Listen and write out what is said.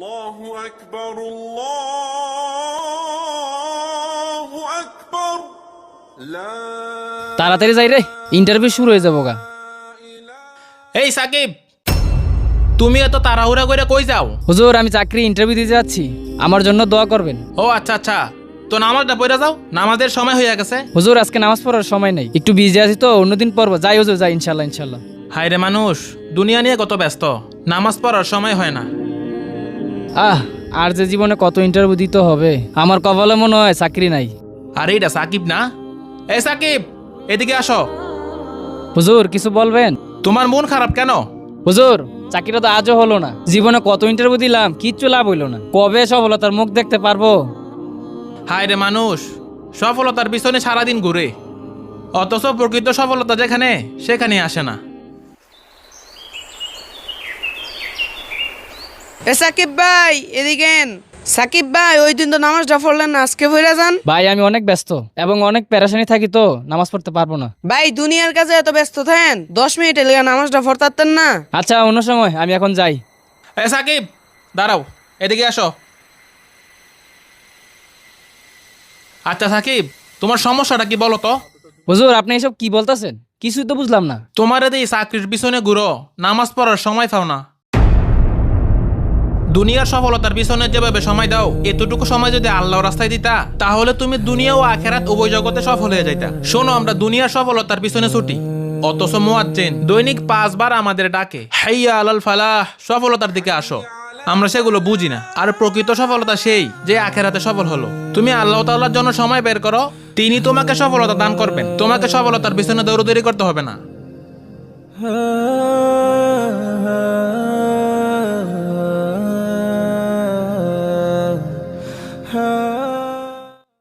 الله أكبر الله أكبر لا তাড়াতাড়ি যাই রে, ইন্টারভিউ শুরু হয়ে যাবো গা। এই সাকিব, তুমি এত তাড়াহুড়া করে কই যাও? হুজুর, আমি চাকরি ইন্টারভিউ দিতে যাচ্ছি, আমার জন্য দোয়া করবেন। ও আচ্ছা আচ্ছা, তো নামাজটা পড়ে যাও, নামাজের সময় হয়ে গেছে। হুজুর, আজকে নামাজ পড়ার সময় নেই, একটু বিজি আছি তো, অন্যদিন পড়বো। যাই হুজুর, যাই, ইনশাল্লাহ ইনশাল্লাহ। হায় রে মানুষ, দুনিয়া নিয়ে কত ব্যস্ত, নামাজ পড়ার সময় হয় না। আর যে জীবনে কত ইন্টারভিউ দিতে হবে, আমার কপালে মনে হয় চাকরি নাই। আরে এটা সাকিব না? এই সাকিব, এদিকে আসো। হুজুর, কিছু বলবেন? তোমার মন খারাপ কেন? হুজুর, চাকরিটা তো আজও হলো না, জীবনে কত ইন্টারভিউ দিলাম, কিচ্ছু লাভ হইলো না। কবে সফলতার মুখ দেখতে পারবো? হায় রে মানুষ, সফলতার পিছনে সারাদিন ঘুরে, অথচ প্রকৃত সফলতা যেখানে সেখানে আসে না। এ সাকিব ভাই, এদিকে সাকিব ভাই, ওই দিন তো নামাজটা পড়লেন না, আজকে পড়ে যান। ভাই, আমি অনেক ব্যস্ত এবং অনেক প্যারাশানি থাকি, তো নামাজ পড়তে পারবো না। ভাই, দুনিয়ার কাছে এত ব্যস্ত থাকেন, 10 মিনিট লেগে নামাজটা পড়তারতেন না? আচ্ছা, অন্য সময়, আমি এখন যাই। এ সাকিব, দাঁড়াও, এদিকে আসো। আচ্ছা সাকিব, তোমার সমস্যাটা কি বলো তো? হুজুর, আপনি এসব কি বলতেছেন? কিছুই তো বুঝলাম না। তোমার এই চাকরির পিছনে ঘুরো, নামাজ পড়ার সময় পাও না। দুনিয়ার সফলতার পিছনে যেভাবে সময় দাও, এতটুকু সময় যদি আল্লাহর রাস্তায় দিতা, তাহলে তুমি দুনিয়া ও আখেরাত উভয় জগতে সফল হয়ে যাইতা। শোনো, আমরা দুনিয়ার সফলতার পিছনে ছুটি, অথচ মুয়াজ্জিন দৈনিক 5 বার আমাদের ডাকে, হাইয়া আলাল ফালাহ, সফলতার দিকে আসো। আমরা সেগুলো বুঝি না। আর প্রকৃত সফলতা সেই যে আখেরাতে সফল হলো। তুমি আল্লাহ তাআলার জন্য সময় বের করো, তিনি তোমাকে সফলতা দান করবেন। তোমাকে সফলতার পিছনে দৌড়াদৌড়ি করতে হবে না। ha